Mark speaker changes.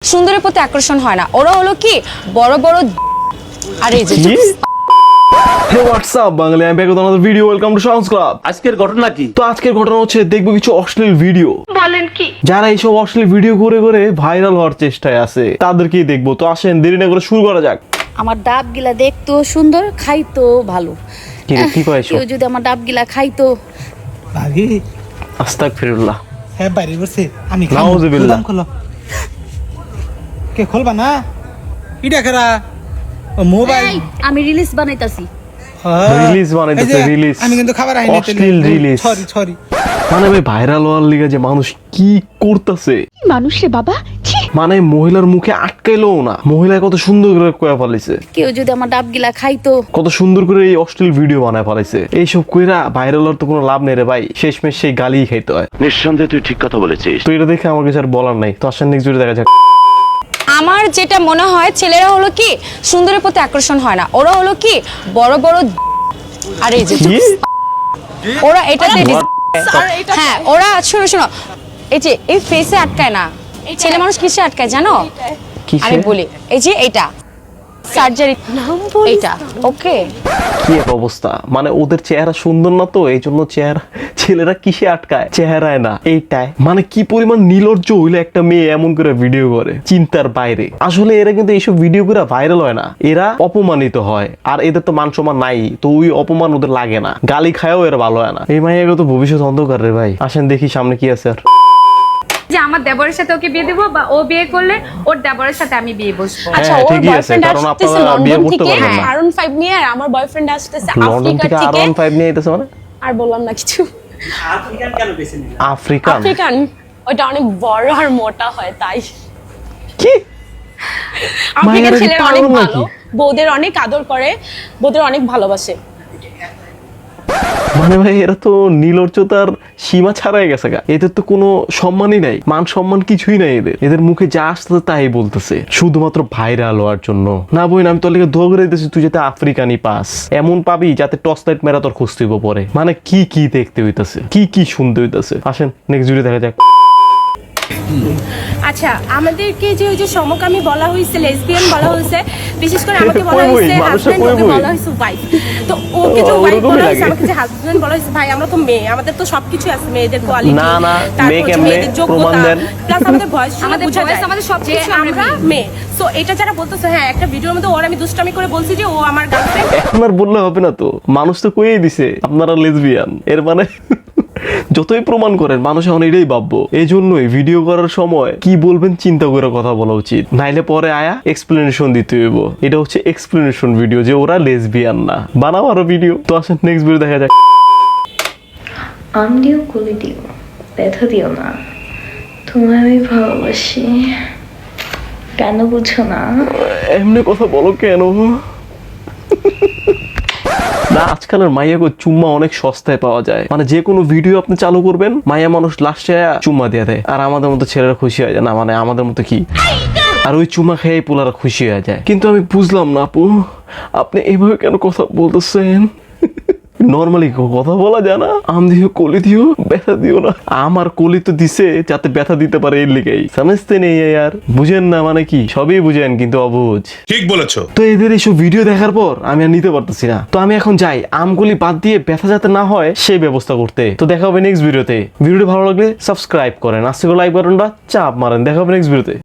Speaker 1: সুন্দরের প্রতি আকর্ষণ হয় না, ওরা হলো কি বড় বড়। আর এই যে
Speaker 2: হে হোয়াটসঅ্যাপ বাঙালি, আমি back with another video. Welcome to sounds club.
Speaker 3: আজকের ঘটনা কি?
Speaker 2: তো আজকের ঘটনা হচ্ছে দেখবো কিছু অশ্লীল ভিডিও।
Speaker 1: বলেন কি?
Speaker 2: যারা এইসব অশ্লীল ভিডিও করে করে ভাইরাল হওয়ার চেষ্টায় আছে তাদেরকেই দেখবো। তো আসেন দেরি না করে শুরু করা যাক।
Speaker 4: আমার ডাব গিলা দেখতো সুন্দর, খাইতো ভালো।
Speaker 2: কি রে, কি কয় এসব?
Speaker 4: কেউ যদি আমার ডাব গিলা খাইতো।
Speaker 5: ভাবি
Speaker 2: আস্তাগফিরুল্লাহ।
Speaker 5: হ্যাঁ বাইরে বসে আমি
Speaker 2: নাউজুবিল্লাহ।
Speaker 5: খোলো কে খুলবা না ইটা খেরা মোবাইল
Speaker 4: এই, আমি রিলিজ বানাইতাছি।
Speaker 2: রিলিজ বানাইতেছে, রিলিজ।
Speaker 5: আমি কিন্তু খাবার আইনি
Speaker 2: অশ্লীল রিলিজ।
Speaker 5: সরি
Speaker 2: মানে ভাই ভাইরাল হওয়ার লিগে যে মানুষ কি করতেছে,
Speaker 4: মানুষ রে বাবা,
Speaker 2: মানে মহিলার মুখে আটকাইলো না। মহিলা কত সুন্দর করে কয়া ফেলাইছে,
Speaker 4: কেউ যদি আমার ডাব গিলা খাইতো।
Speaker 2: কত সুন্দর করে এই অশ্লীল ভিডিও বানায় ফেলাইছে। এইসব কইরা ভাইরাল হওয়ার তো কোনো লাভ নেই রে ভাই, শেষমেশ সেই গালি খাইতে হয়।
Speaker 3: নিঃসন্দেহে তুই ঠিক কথা বলেছিস।
Speaker 2: তো এটা দেখে আমার কিছু আর বলার নাই। তো আসেন নেক্সট ভিডিও দেখা যাক।
Speaker 1: আমার যেটা মনে হয় ছেলেরা হলো কি সুন্দরের প্রতি আকর্ষণ হয় না, ওরা হলো কি বড় বড়। আর এই যে ওরা এটাতে হ্যাঁ, ওরা শোনো শোনো, এই যে এই ফেসে আটকায় না, ছেলে মানুষ কিসে আটকায় জানো?
Speaker 2: কিসে?
Speaker 1: আমি বলি, এই যে এইটা সার্জারি, এইটা ওকে।
Speaker 2: কি এক অবস্থা, মানে ওদের চেহারা সুন্দর না, তো এই জন্য চেহারা ছেলেরা কিসে আটকায়? চেহারায় না, এইটায়। মানে কি পরিমাণ নির্লজ্জ হইলে একটা মেয়ে এমন করে ভিডিও করে, চিন্তার বাইরে। আসলে এরা কিন্তু এইসব ভিডিও করে ভাইরাল হয় না, এরা অপমানিত হয়। আর এদের তো মান সম্মান নাই, তো ওই অপমান ওদের লাগে না, গালি খায়ও এরা ভালো হয় না। এই মাইয়াগুলো তো ভবিষ্যৎ অন্ধকার রে ভাই। আসেন দেখি সামনে কি আছে। আর
Speaker 6: যে আমার দেবরের সাথে ওকে বিয়ে দিব, বা ও বিয়ে করলে ওর দেবরের সাথে আমি বিয়ে বসবো।
Speaker 1: আচ্ছা,
Speaker 2: হ্যাঁ,
Speaker 1: ওর
Speaker 2: ঠিকই আছে,
Speaker 1: বয়ফ্রেন্ড
Speaker 2: কারণ
Speaker 1: আসতেছে
Speaker 2: আপনারা বিয়ে
Speaker 1: লন্ডন
Speaker 2: করতে
Speaker 1: থেকে
Speaker 2: পারবেন না।
Speaker 1: আরন 5 নিয়ে, আর আমার বয়ফ্রেন্ড আসতেছে
Speaker 2: লন্ডন
Speaker 1: আফ্রিকা
Speaker 2: থেকে
Speaker 1: থেকে।
Speaker 2: R15 নিয়ে আইতেছে, মানে
Speaker 1: আর বললাম না কিছু।
Speaker 2: আফ্রিকান।
Speaker 1: আফ্রিকান, ওটা অনেক বড় আর মোটা হয়, তাই
Speaker 2: কি
Speaker 1: আফ্রিকান
Speaker 2: মায়েরা কি
Speaker 1: ছেলেরা অনেক
Speaker 2: পাগল
Speaker 1: ভালো,
Speaker 2: নাকি?
Speaker 1: বউদের অনেক আদর করে, বউদের অনেক ভালোবাসে।
Speaker 2: মানে ভাই এরা তো নির্লজ্জতার সীমা ছাড়াই গেছে গা। এদের তো কোনো সম্মানই নাই, মান সম্মান কিছুই নাই এদের। এদের মুখে যা আসতেছে তাই বলতেছে, শুধুমাত্র ভাইরাল হওয়ার জন্য। না বোন, আমি তোর লিগে দোয়া করে দিতেছি, তুই যাতে আফ্রিকানি পাস, এমন পাবি যাতে টর্চ লাইট মেরা তোর খুঁজতে হইব পরে। মানে কি কি দেখতে হইতাছে, কি কি শুনতে হইতাছে। আসেন নেক্সট ভিডিও দেখা যাক।
Speaker 6: আচ্ছা, আমাদেরকে যে ওই যে সমকামী বলা হয়েছে, লেসবিয়ান বলা হয়েছে, বিশেষ করে আমাকে বলা
Speaker 2: কই বই,
Speaker 6: হয়েছে
Speaker 2: মানুষের
Speaker 6: হাজবেন্ড,
Speaker 2: কই
Speaker 6: ওকে
Speaker 2: বই?
Speaker 6: বলা হয়েছে ওয়াইফ। তো ওকে যে
Speaker 2: ও,
Speaker 6: ওয়াইফ
Speaker 2: ওরকমই
Speaker 6: বলা হয়েছে,
Speaker 2: লাগে।
Speaker 6: আমাকে যে হাজবেন্ড বলা হয়েছে। ভাই আমরা তো মেয়ে, আমাদের তো সবকিছু আছে, মেয়েদের কোয়ালিটি,
Speaker 2: না, না, মেয়ে কেমনে?
Speaker 6: মেয়েদের
Speaker 2: প্রমাণ
Speaker 6: যোগ্যতা,
Speaker 2: দেন।
Speaker 6: প্লাস আমাদের বয়স,
Speaker 1: আমাদের
Speaker 6: বোঝা
Speaker 1: বয়স,
Speaker 6: যায়
Speaker 1: আমাদের সবকিছু
Speaker 6: যে আমরা মেয়ে। সো এটা যারা বলতেছে, হ্যাঁ একটা ভিডিওর মধ্যে ওর আমি দুষ্টামি করে বলছি যে ও আমার গার্লফ্রেন্ড।
Speaker 2: এখন আর বললে হবে না, তো মানুষ তো কইই দিছে আপনারা লেসবিয়ান। এর মানে যতই প্রমাণ করেন মানুষ এখন এটাই ভাববো। এই জন্যই ভিডিও করার সময় কি বলবেন চিন্তা করে কথা বলা উচিত, নাইলে পরে আয়া এক্সপ্লেনেশন দিতে হইব। এটা হচ্ছে এক্সপ্লেনেশন ভিডিও যে ওরা লেসবিয়ান না। বানাও আরো ভিডিও। তো আসেন নেক্সট ভিডিও দেখা যাক।
Speaker 7: আম দিও, কলি দিও, ব্যথা দিও না, তোমায় আমি ভালোবাসি, কেন বুঝো না?
Speaker 2: এমনি কথা বলো কেন? না, আজকালের মাইয়াকে চুম্মা অনেক সস্তায় পাওয়া যায়। মানে যে কোনো ভিডিও আপনি চালু করবেন, মাইয়া মানুষ লাস্টে চুম্মা দিয়ে দেয়। আর আমাদের মতো ছেলেরা খুশি হয়ে যায় না, মানে আমাদের মতো কি, আর ওই চুম্মা খেয়ে পোলারা খুশি হয়ে যায়। কিন্তু আমি বুঝলাম না আপু, আপনি এইভাবে কেন কথা বলতেছেন? নর্মালি কথা বলা যায় না? আম দিও, কলি দিও, ব্যথা দিও না। আমার কলি তো দিছে যাতে ব্যথা দিতে পারে, এর লিগেই। সমঝতে নেই আর বুঝেন না, মানে কি সবই বুঝেন কিন্তু অবুঝ।
Speaker 8: ঠিক বলেছো।
Speaker 2: তো এদের এইসব ভিডিও দেখার পর আমি আর নিতে পারতেছি না। তো আমি এখন যাই আমগুলি বাদ দিয়ে ব্যথা যাতে না হয় সেই ব্যবস্থা করতে। তো দেখা হবে নেক্সট ভিডিওতে। ভিডিওটি ভালো লাগলে সাবস্ক্রাইব করেন, আজকে লাইক বাটনটা চাপ মারেন। দেখা হবে নেক্সট ভিডিওতে।